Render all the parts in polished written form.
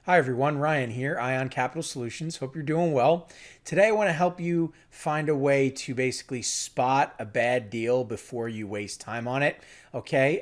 Hi everyone, Ryan here, Ion Capital Solutions. Hope you're doing well. Today I want to help you find a way to basically spot a bad deal before you waste time on it. Okay,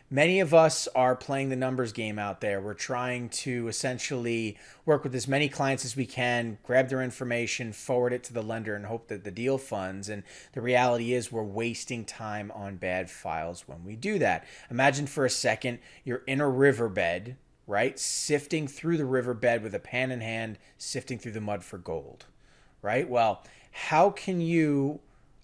many of us are playing the numbers game out there. We're trying to essentially work with as many clients as we can, grab their information, forward it to the lender, and hope that the deal funds. And the reality is we're wasting time on bad files when we do that. Imagine for a second you're in a riverbed, right? Sifting through the riverbed with a pan in hand, sifting through the mud for gold, right? Well, how can you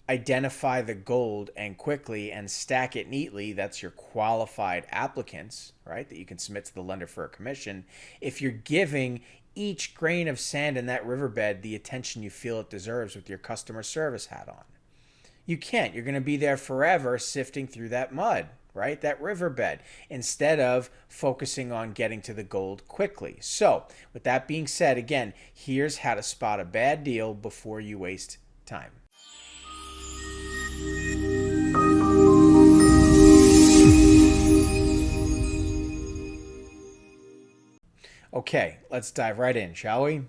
identify the gold and quickly and stack it neatly? That's your qualified applicants, right? That you can submit to the lender for a commission. If you're giving each grain of sand in that riverbed the attention you feel it deserves with your customer service hat on. You can't. You're going to be there forever sifting through that mud, right? That riverbed, instead of focusing on getting to the gold quickly. So, with that being said, again, here's how to spot a bad deal before you waste time. Okay, let's dive right in, shall we?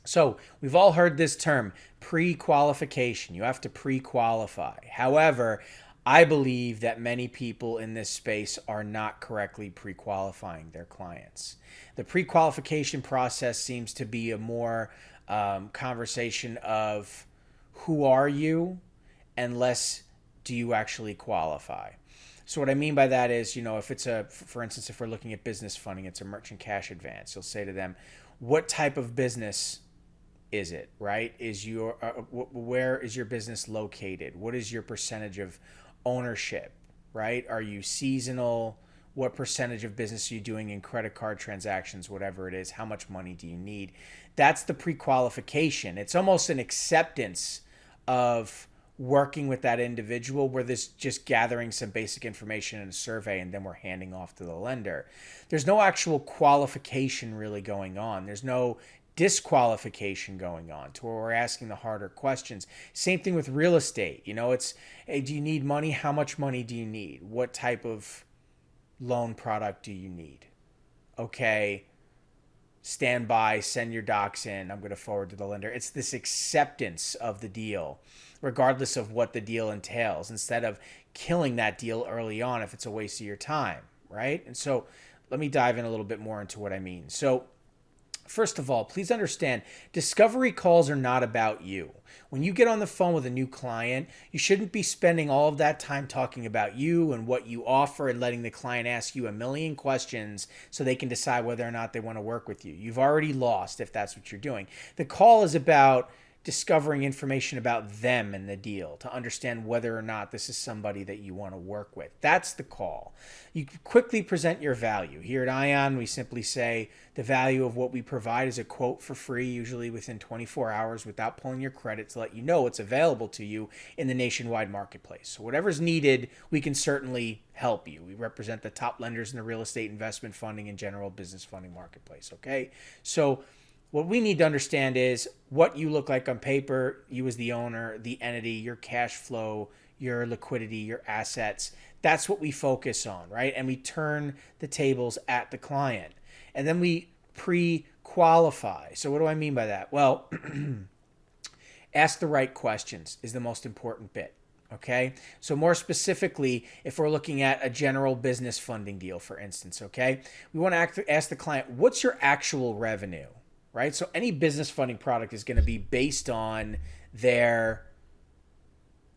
So, we've all heard this term, pre-qualification. You have to pre-qualify. However, I believe that many people in this space are not correctly pre-qualifying their clients. The pre-qualification process seems to be a more conversation of who are you and less do you actually qualify. So what I mean by that is, if it's for instance, if we're looking at business funding, it's a merchant cash advance. You'll say to them, what type of business is it, right? Where is your business located? What is your percentage of ownership, right? Are you seasonal? What percentage of business are you doing in credit card transactions, whatever it is? How much money do you need? That's the pre-qualification. It's almost an acceptance of working with that individual where this just gathering some basic information in a survey and then we're handing off to the lender. There's no actual qualification really going on. There's no disqualification going on to where we're asking the harder questions. Same thing with real estate. It's, hey, do you need money? How much money do you need? What type of loan product do you need? Okay, stand by, send your docs in. I'm going to forward to the lender. It's this acceptance of the deal, regardless of what the deal entails, instead of killing that deal early on if it's a waste of your time, right? And so let me dive in a little bit more into what I mean. So, first of all, please understand, discovery calls are not about you. When you get on the phone with a new client, you shouldn't be spending all of that time talking about you and what you offer and letting the client ask you a million questions so they can decide whether or not they want to work with you. You've already lost if that's what you're doing. The call is about discovering information about them and the deal to understand whether or not this is somebody that you want to work with. That's the call. You quickly present your value. Here at Ion, we simply say the value of what we provide is a quote for free, usually within 24 hours without pulling your credit, to let you know it's available to you in the nationwide marketplace. So whatever's needed, we can certainly help you. We represent the top lenders in the real estate investment funding and general business funding marketplace, okay? So what we need to understand is what you look like on paper, you as the owner, the entity, your cash flow, your liquidity, your assets. That's what we focus on, right? And we turn the tables at the client. And then we pre-qualify. So what do I mean by that? Well, ask the right questions is the most important bit. Okay. So more specifically, if we're looking at a general business funding deal, for instance, okay, we want to ask the client, what's your actual revenue? Right? So any business funding product is going to be based on their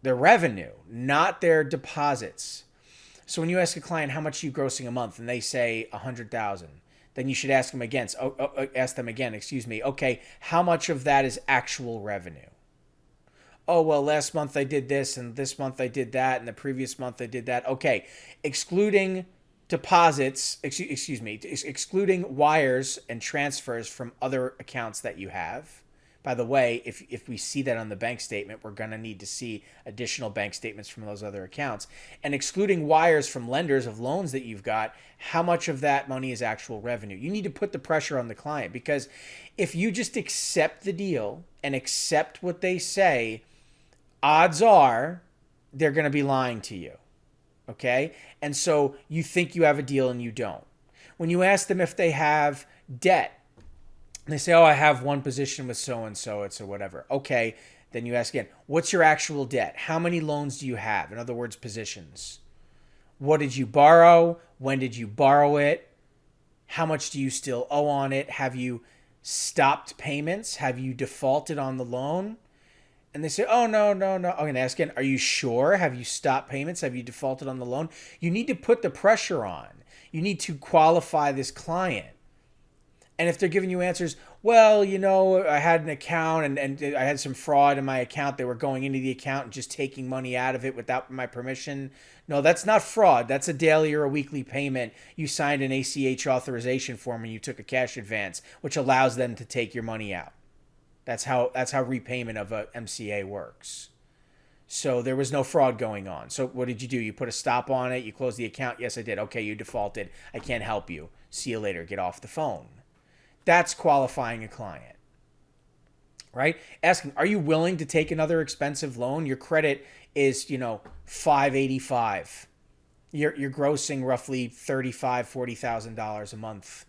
revenue, not their deposits. So when you ask a client how much are you grossing a month and they say 100,000, then you should ask them again. Okay, how much of that is actual revenue? Oh, well, last month I did this and this month I did that and the previous month I did that. Okay, excluding deposits, excluding wires and transfers from other accounts that you have. By the way, if we see that on the bank statement, we're going to need to see additional bank statements from those other accounts. And excluding wires from lenders of loans that you've got, how much of that money is actual revenue? You need to put the pressure on the client, because if you just accept the deal and accept what they say, odds are they're going to be lying to you. Okay? And so you think you have a deal and you don't. When you ask them if they have debt, they say, oh, I have one position with so-and-so, it's or whatever. Okay, then you ask again, what's your actual debt? How many loans do you have? In other words, positions. What did you borrow? When did you borrow it? How much do you still owe on it? Have you stopped payments? Have you defaulted on the loan? And they say, oh, no, no, no. I'm going to ask again, are you sure? Have you stopped payments? Have you defaulted on the loan? You need to put the pressure on. You need to qualify this client. And if they're giving you answers, well, I had an account and I had some fraud in my account. They were going into the account and just taking money out of it without my permission. No, that's not fraud. That's a daily or a weekly payment. You signed an ACH authorization form and you took a cash advance, which allows them to take your money out. That's how repayment of a MCA works. So there was no fraud going on. So what did you do? You put a stop on it. You closed the account. Yes, I did. Okay, you defaulted. I can't help you. See you later. Get off the phone. That's qualifying a client, right? Asking, are you willing to take another expensive loan? Your credit is, $585. You're grossing roughly $35,000, $40,000 a month.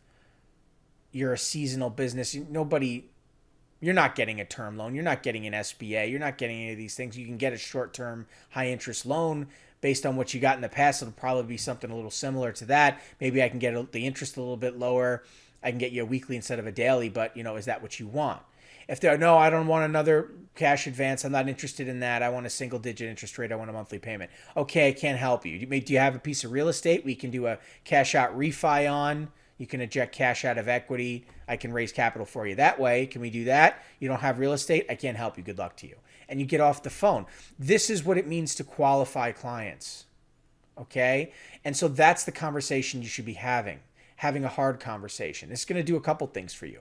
You're a seasonal business. You're not getting a term loan. You're not getting an SBA. You're not getting any of these things. You can get a short-term, high-interest loan based on what you got in the past. It'll probably be something a little similar to that. Maybe I can get the interest a little bit lower. I can get you a weekly instead of a daily, but, is that what you want? If they're, no, I don't want another cash advance. I'm not interested in that. I want a single-digit interest rate. I want a monthly payment. Okay, I can't help you. Do you have a piece of real estate we can do a cash-out refi on? You can eject cash out of equity. I can raise capital for you that way. Can we do that? You don't have real estate? I can't help you. Good luck to you. And you get off the phone. This is what it means to qualify clients, okay? And so that's the conversation you should be having a hard conversation. It's going to do a couple things for you.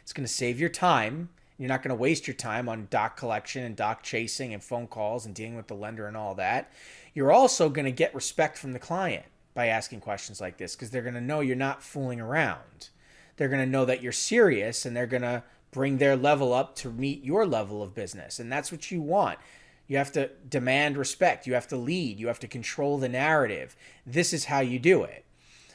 It's going to save your time. You're not going to waste your time on doc collection and doc chasing and phone calls and dealing with the lender and all that. You're also going to get respect from the client by asking questions like this because they're going to know you're not fooling around. They're going to know that you're serious and they're going to bring their level up to meet your level of business. And that's what you want. You have to demand respect. You have to lead. You have to control the narrative. This is how you do it.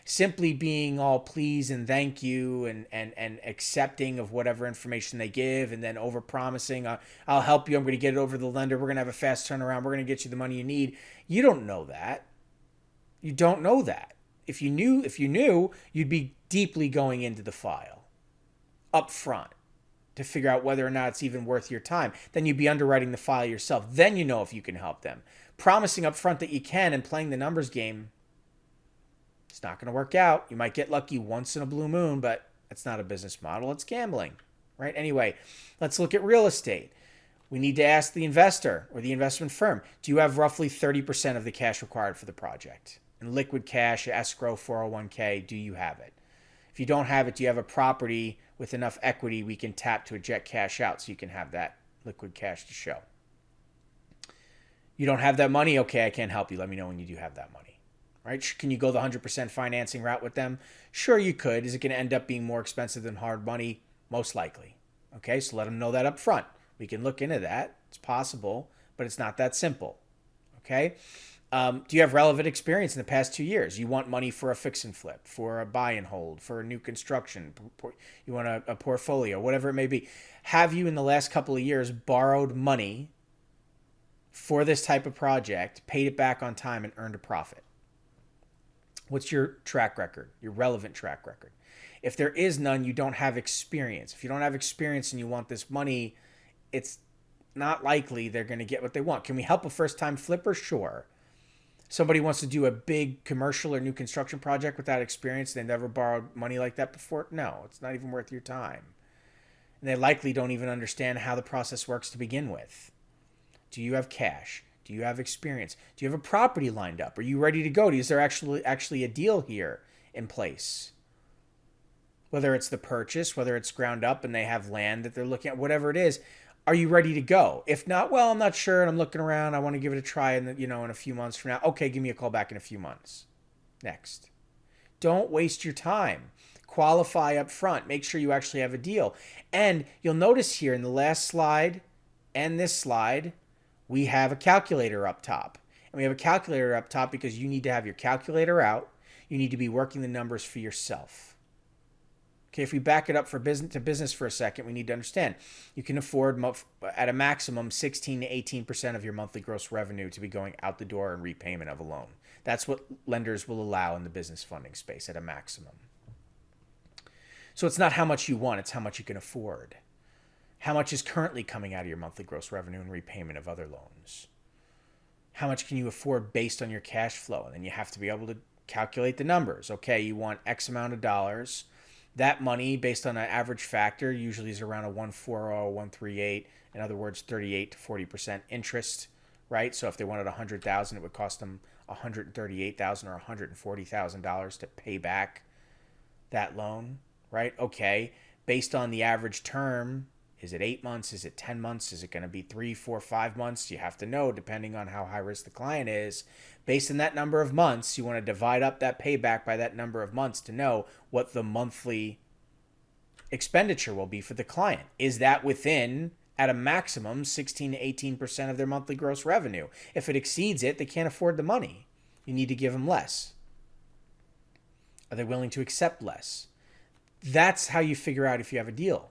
Simply being all please and thank you and accepting of whatever information they give and then over-promising, I'll help you, I'm going to get it over to the lender, we're going to have a fast turnaround, we're going to get you the money you need. You don't know that. You don't know that. If you knew, you'd be deeply going into the file up front to figure out whether or not it's even worth your time. Then you'd be underwriting the file yourself. Then you know if you can help them. Promising up front that you can and playing the numbers game, it's not going to work out. You might get lucky once in a blue moon, but it's not a business model. It's gambling, right? Anyway, let's look at real estate. We need to ask the investor or the investment firm, do you have roughly 30% of the cash required for the project? In liquid cash, escrow, 401k, do you have it? If you don't have it, do you have a property with enough equity we can tap to eject cash out so you can have that liquid cash to show? You don't have that money? Okay, I can't help you. Let me know when you do have that money. Right? Can you go the 100% financing route with them? Sure, you could. Is it going to end up being more expensive than hard money? Most likely. Okay, so let them know that up front. We can look into that. It's possible, but it's not that simple. Okay? Do you have relevant experience in the past 2 years? You want money for a fix and flip, for a buy and hold, for a new construction. You want a portfolio, whatever it may be. Have you in the last couple of years borrowed money for this type of project, paid it back on time, and earned a profit? What's your track record, your relevant track record? If there is none, you don't have experience. If you don't have experience and you want this money, it's not likely they're going to get what they want. Can we help a first-time flipper? Sure. Somebody wants to do a big commercial or new construction project without experience, they've never borrowed money like that before? No, it's not even worth your time. And they likely don't even understand how the process works to begin with. Do you have cash? Do you have experience? Do you have a property lined up? Are you ready to go? Is there actually a deal here in place? Whether it's the purchase, whether it's ground up and they have land that they're looking at, whatever it is, are you ready to go? If not, well, I'm not sure and I'm looking around. I want to give it a try in a few months from now. Okay, give me a call back in a few months. Next. Don't waste your time. Qualify up front. Make sure you actually have a deal. And you'll notice here in the last slide and this slide, we have a calculator up top. And we have a calculator up top because you need to have your calculator out. You need to be working the numbers for yourself. Okay, if we back it up for business to business for a second, we need to understand you can afford at a maximum 16 to 18% of your monthly gross revenue to be going out the door in repayment of a loan. That's what lenders will allow in the business funding space at a maximum. So it's not how much you want, it's how much you can afford. How much is currently coming out of your monthly gross revenue in repayment of other loans? How much can you afford based on your cash flow? And then you have to be able to calculate the numbers. Okay, you want X amount of dollars. That money, based on an average factor, usually is around a 140, 138. In other words, 38 to 40% interest, right? So if they wanted $100,000, it would cost them $138,000 or $140,000 to pay back that loan, right? Okay, based on the average term, is it 8 months? Is it 10 months? Is it going to be 3, 4, 5 months? You have to know, depending on how high risk the client is. Based on that number of months, you want to divide up that payback by that number of months to know what the monthly expenditure will be for the client. Is that within, at a maximum, 16 to 18% of their monthly gross revenue? If it exceeds it, they can't afford the money. You need to give them less. Are they willing to accept less? That's how you figure out if you have a deal.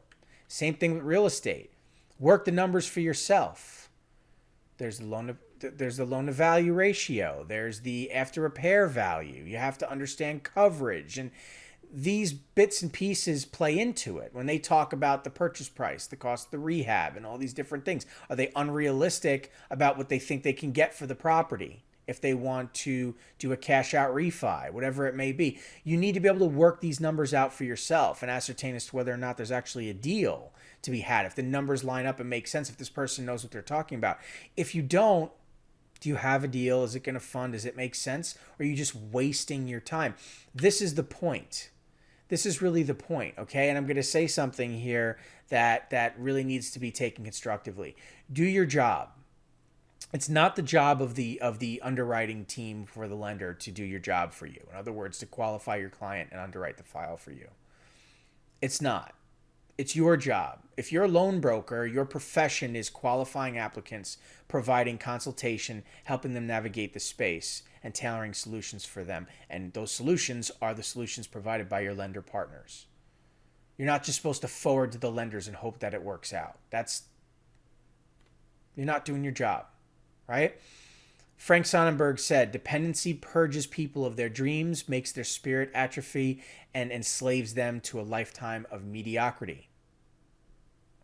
Same thing with real estate. Work the numbers for yourself. There's the loan to value ratio. There's the after repair value. You have to understand coverage, and these bits and pieces play into it. When they talk about the purchase price, the cost of the rehab, and all these different things, are they unrealistic about what they think they can get for the property? If they want to do a cash out refi, whatever it may be, you need to be able to work these numbers out for yourself and ascertain as to whether or not there's actually a deal to be had. If the numbers line up and make sense, if this person knows what they're talking about. If you don't, do you have a deal? Is it going to fund? Does it make sense? Or are you just wasting your time? This is the point. This is really the point, okay? And I'm going to say something here that really needs to be taken constructively. Do your job. It's not the job of the underwriting team for the lender to do your job for you. In other words, to qualify your client and underwrite the file for you. It's not. It's your job. If you're a loan broker, your profession is qualifying applicants, providing consultation, helping them navigate the space, and tailoring solutions for them. And those solutions are the solutions provided by your lender partners. You're not just supposed to forward to the lenders and hope that it works out. You're not doing your job. Right? Frank Sonnenberg said, dependency purges people of their dreams, makes their spirit atrophy, and enslaves them to a lifetime of mediocrity.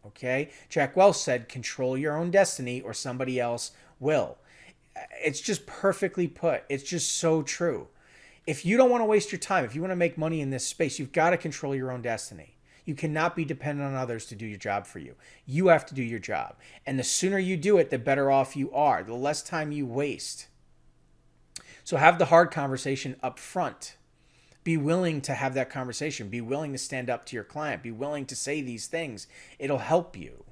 Okay? Jack Welch said, control your own destiny or somebody else will. It's just perfectly put. It's just so true. If you don't want to waste your time, if you want to make money in this space, you've got to control your own destiny. You cannot be dependent on others to do your job for you. You have to do your job. And the sooner you do it, the better off you are, the less time you waste. So have the hard conversation up front. Be willing to have that conversation. Be willing to stand up to your client. Be willing to say these things. It'll help you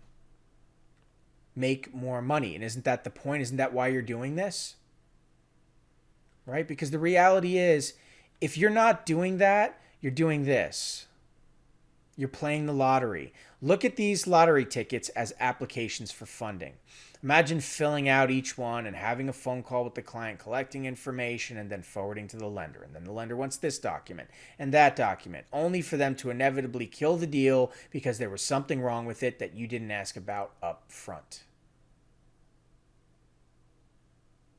make more money. And isn't that the point? Isn't that why you're doing this? Right? Because the reality is, if you're not doing that, you're doing this. You're playing the lottery. Look at these lottery tickets as applications for funding. Imagine filling out each one and having a phone call with the client, collecting information, and then forwarding to the lender. And then the lender wants this document and that document, only for them to inevitably kill the deal because there was something wrong with it that you didn't ask about up front.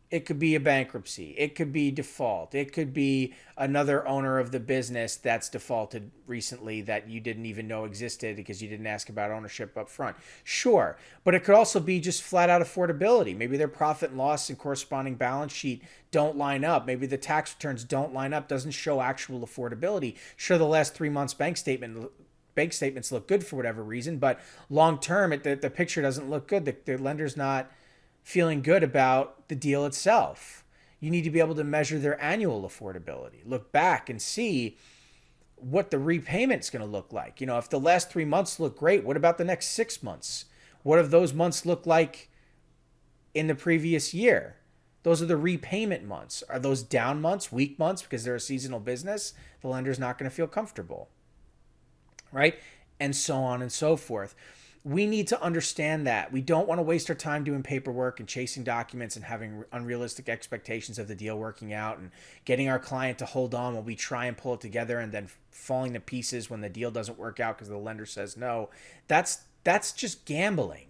It could be a bankruptcy. It could be default. It could be another owner of the business that's defaulted recently that you didn't even know existed because you didn't ask about ownership up front. Sure, but it could also be just flat out affordability. Maybe their profit and loss and corresponding balance sheet don't line up. Maybe the tax returns don't line up, doesn't show actual affordability. Sure, the last 3 months bank statements look good for whatever reason, but long term, the picture doesn't look good. The lender's not feeling good about the deal itself. You need to be able to measure their annual affordability. Look back and see what the repayment's going to look like. You know, if the last 3 months look great, what about the next 6 months? What have those months looked like in the previous year? Those are the repayment months. Are those down months, weak months, because they're a seasonal business? The lender's not going to feel comfortable, right? And so on and so forth. We need to understand that. We don't want to waste our time doing paperwork and chasing documents and having unrealistic expectations of the deal working out and getting our client to hold on while we try and pull it together and then falling to pieces when the deal doesn't work out because the lender says no. That's just gambling.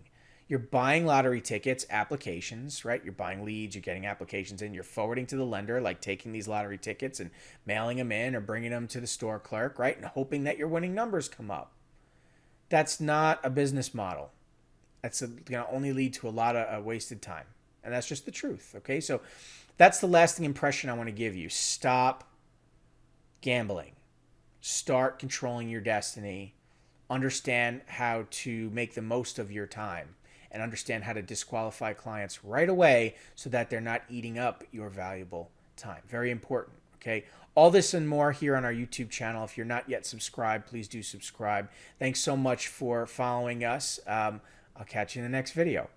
You're buying lottery tickets, applications, right? You're buying leads, you're getting applications in, you're forwarding to the lender, like taking these lottery tickets and mailing them in or bringing them to the store clerk, right? And hoping that your winning numbers come up. That's not a business model. That's going to only lead to a lot of wasted time. And that's just the truth, okay? So that's the lasting impression I want to give you. Stop gambling. Start controlling your destiny. Understand how to make the most of your time and understand how to disqualify clients right away so that they're not eating up your valuable time. Very important, okay? All this and more here on our YouTube channel. If you're not yet subscribed, please do subscribe. Thanks so much for following us. I'll catch you in the next video.